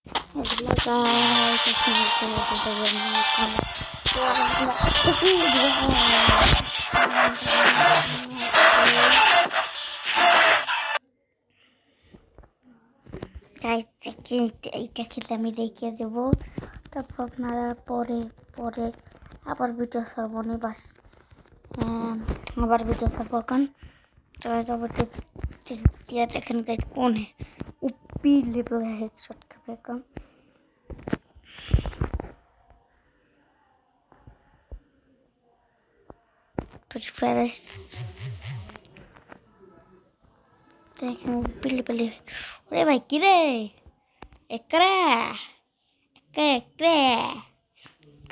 Hello guys, it's me guys, এটা খেলে আমি রেখে দেবো, তারপর আপনারা পরে পরে আবার ভিডিও ছাড়বো নি বাস। আবার ভিডিও ছাড়বো এখন দেখেন গাইজ কোন উপি লেভেল হেডশট খাবে এখন। দেখেন উপি লেভেল। ওরে ভাই কি রে একরা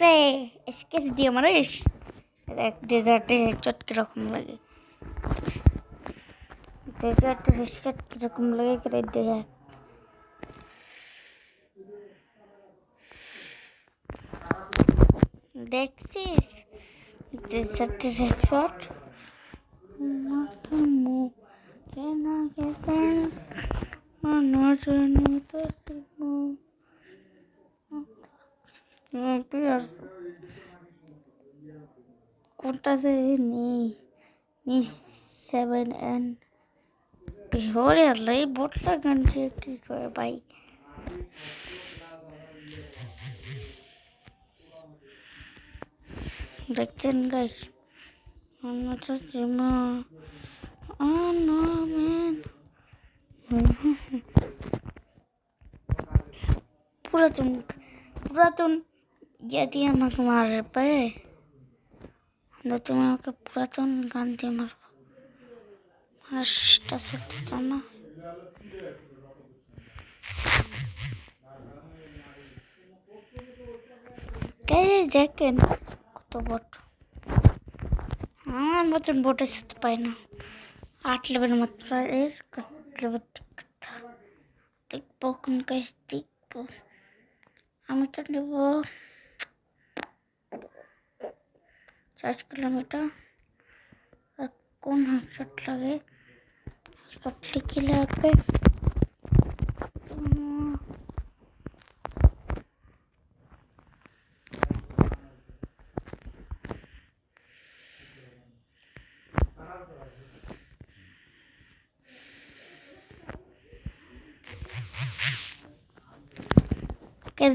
কে স্কেচ দিয়ে মারিস ডেজার্টে হেডশট কিরকম লাগে, ডেজার্টে হেডশট কিরকম লাগে করে দেখে। দেখছিস ডেজার্টের হেডশট কোনটাতে নেই 7N বিহরে আল্লাহ এই বোটটা গান যে কি করে ভাই। দেখছেন গাইস পুরাতন ইয়ে দিয়ে আমাকে মারবে, তুমি আমাকে পুরাতন গান দিয়ে মারবো, চেষ্টা করতে চাও না। দেখেন কত বট, আমার মতন বটের সাথে পাই না 8 লেভেল মাত্র। এর লেভেল দেখবো কোন গাছ দেখবো, আমি তো নেব 4 কিলোমিটার। আর কোন হেডশট লাগে, হেডশট লিখে লাগবে।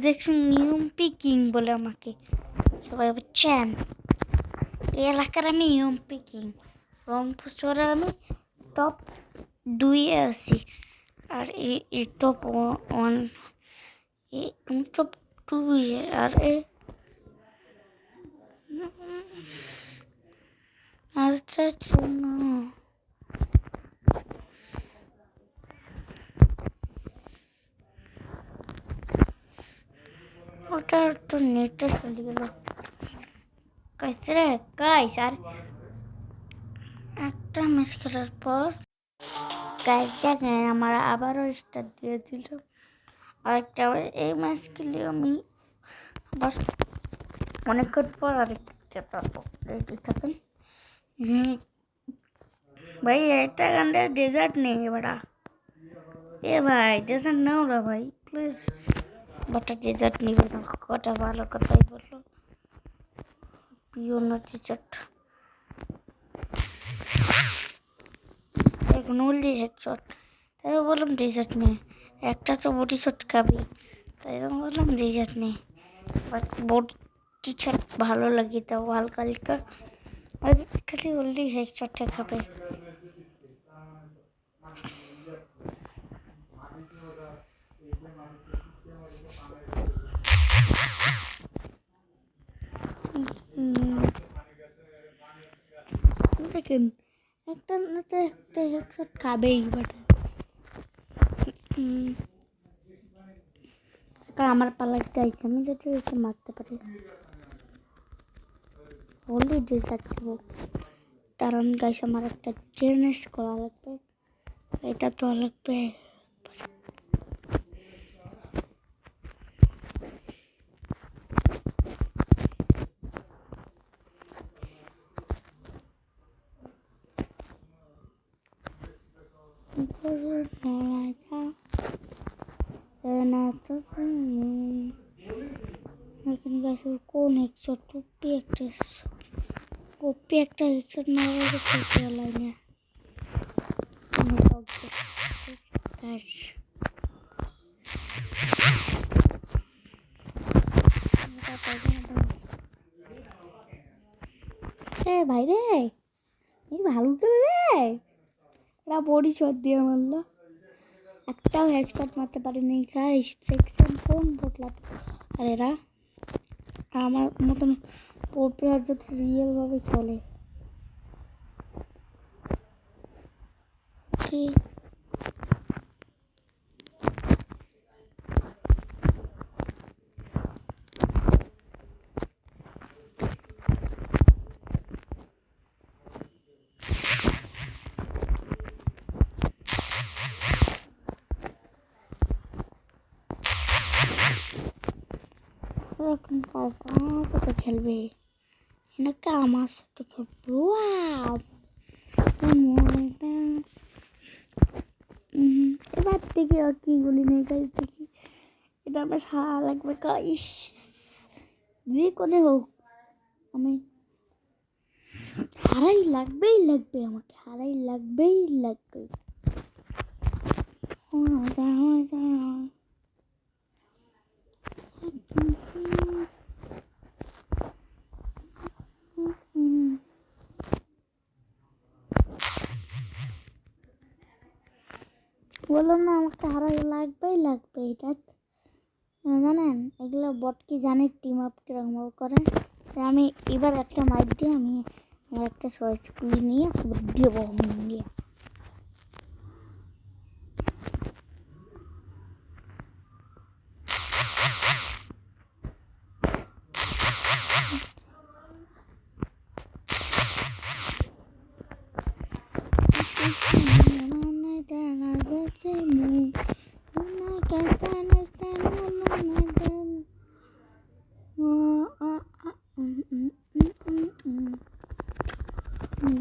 দেখছেন নিয়ম পিকিং বলে আমাকে সবাই বুঝছেন, এই এলাকার আমি নিয়ম পিকিং। রংপুর শহরে আমি টপ 2 আছি, আর এই টপ 1 আমি টপ 2 আর ওটা তো নেটটা চলে গেল রে গাইস। আর একটা ম্যাচ খেলার পর গাইস দেখেন আমার আবারও স্টার দিয়ে দিল আরেকটা। এই ম্যাচ খেলে আমি আবার অনেকক্ষণ পর আরেকটা পাবো, রেডি থাকেন। ভাই একটা গানটা ডেজার্ট নেই এবার, এ ভাই ডেজার্ট নাও না ভাই প্লিজ, বাটা ডেজার্ট নিবে না, কটা ভালো কথাই বললো পিও না ডেজার্ট। এখন বললি হেডশট, তাই বললাম ডেজার্ট নেই, একটা তো বডি শট খাবি তাই বললাম ডেজার্ট নেই। বাট বডি শট ভালো লাগে তাও হালকা হালকা, আর খালি বললি হেডশটটা খাবে। দেখেন একটা না তো একটা হেডশট খাবেই, বাট আমার পালা গাইছে আমি যদি এসে মারতে পারি বললি ডেজার্ট দেবো। কারণ গাইছে আমার একটা চেঞ্জ করা লাগবে, এটা তো লাগবে। না তো এখন গাছে কোন একশো টুপি একটা কপি একটা একশো মারা খেলতে লাগে ভাই রে এই ভালো করে রে এরা বডি শট দিয়ে মারলো একটাও হেডশট মারতে পারেনি গাইস সেকশন কোন বটলা আর এরা আমার মতন প্রো যদি রিয়েল ভাবে চলে ঠিক এরকম কাজ আমার সাথে খেলবে এনাকে আমার সাথে খেলবে এবার দেখি আর কি গুলি নেই গাইস দেখি এটা আমার সারা লাগবে গাইস যে কোনো হোক আমি হারাই লাগবেই লাগবে আমাকে হারাই লাগবেই লাগবে বললাম না আমাকে হারাই লাগবেই লাগবে এটা জানেন এগুলো বট কি জানে টিম আপ কিরকম করে আমি এবার একটা মাইক দিয়ে আমি আমার একটা চয়েস খুলে নিয়ে দেবো দিয়ে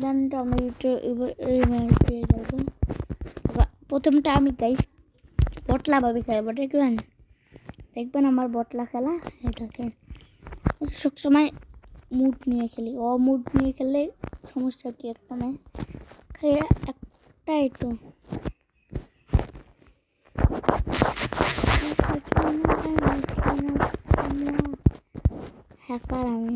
গানটা আমি প্রথমটা আমি গাইস বটলা ভাবি খেলবো দেখবেন দেখবেন আমার বটলা খেলা এটাকে সবসময় মুড নিয়ে খেলি মুড নিয়ে খেললে সমস্যা কি একটা নেই খেয়ে একটাই তো হ্যাকার আমি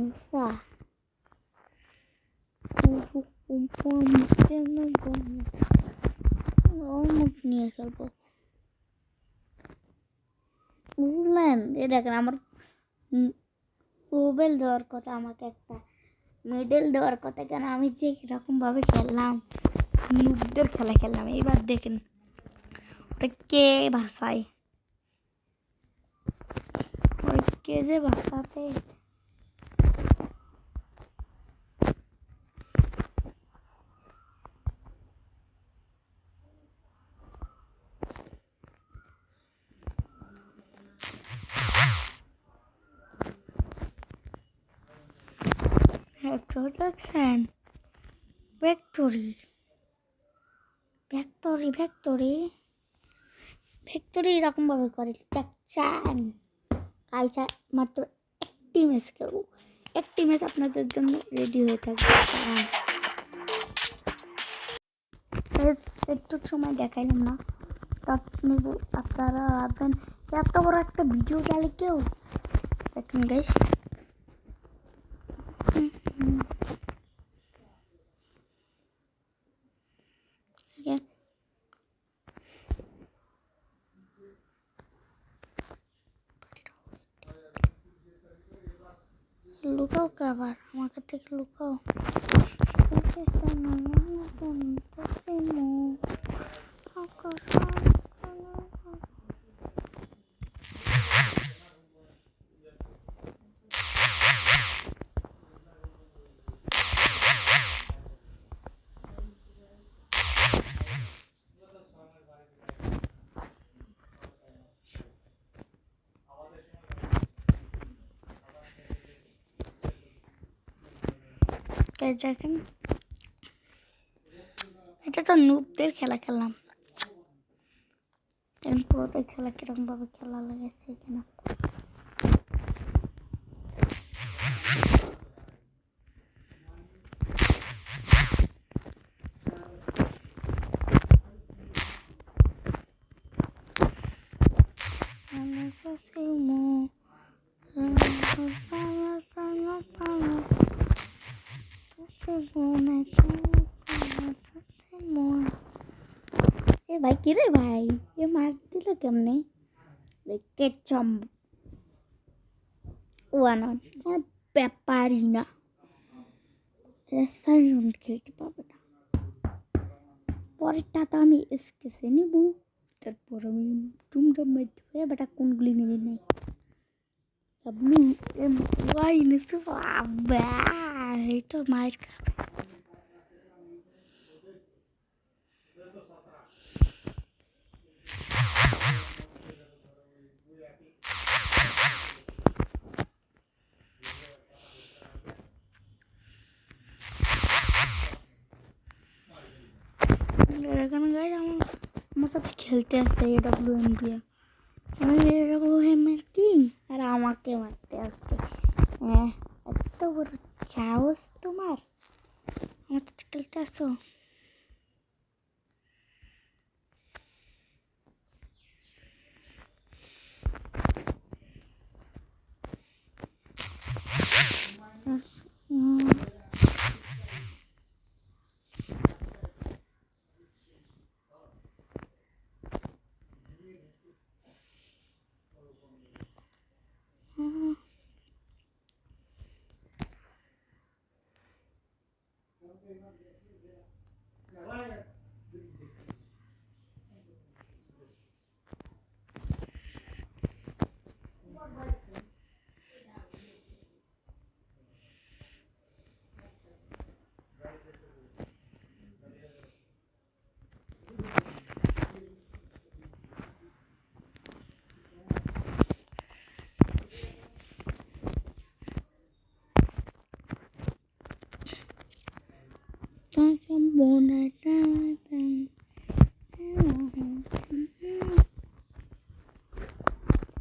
মুড নিয়ে খেলবো বুঝলেন এ দেখেন আমার রুবেল দেওয়ার কথা আমাকে একটা মেডেল দেওয়ার কথা কেন আমি যে কিরকমভাবে খেললাম নুবদের খেলা খেললাম এইবার দেখেন ওটা কে ভাষায় ওই কে যে ভাষাতে দেখছেন ভেক্টরি ভেক্টরি ভেক্টরি ভেক্টরি এরকমভাবে করে চান কাইসা মাত্র একটি ম্যাচ খেলবো একটি ম্যাচ আপনাদের জন্য রেডি হয়ে থাকবে একটু সময় দেখাইলাম না আপনি আপনারা ভাববেন এত বড় একটা ভিডিও গেলে কেউ দেখেন গাইস লুকাও কাবার আমাকে থেকে লুকাও দেখেন এটা তো নুবদের খেলা খেললাম ওদের খেলা কিরকম ভাবে খেলা লাগাচ্ছে এখানে। এ ভাই কি রে ভাই, এ মার দিল কেমনে? কেচম ওয়ান ব্যাপারই না, রাউন্ড খেলতে পারবে না। পরেরটা তো আমি এসকেসে নেব, তারপর আমি টুমটাম মারতে হবে। বেটা কোনগুলি নেবে নাই আপনি ওয়াই নিতে বাবা, এই তো মায়ের খাবে। এখানে গাইজ আমার সাথে খেলতে আসছে AWM আমি AWM এর কিং, আর আমাকে মারতে আসছে। এত বড় সাহস তোমার, আমার সাথে খেলতে আসো?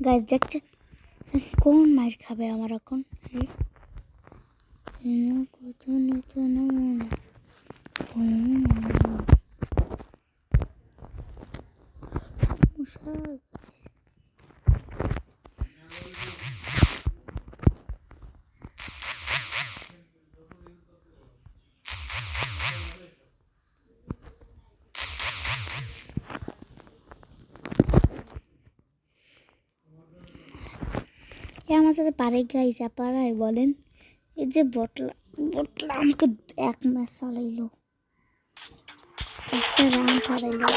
গাইজ দেখছে কোন মার খাবে আমার এখন। আমার সাথে পারে গাইছে পারাই বলেন। এই যে বটলা বটলা আমাকে এক ম্যাচ চালাইলো, একটা রান ছাড়াইলো।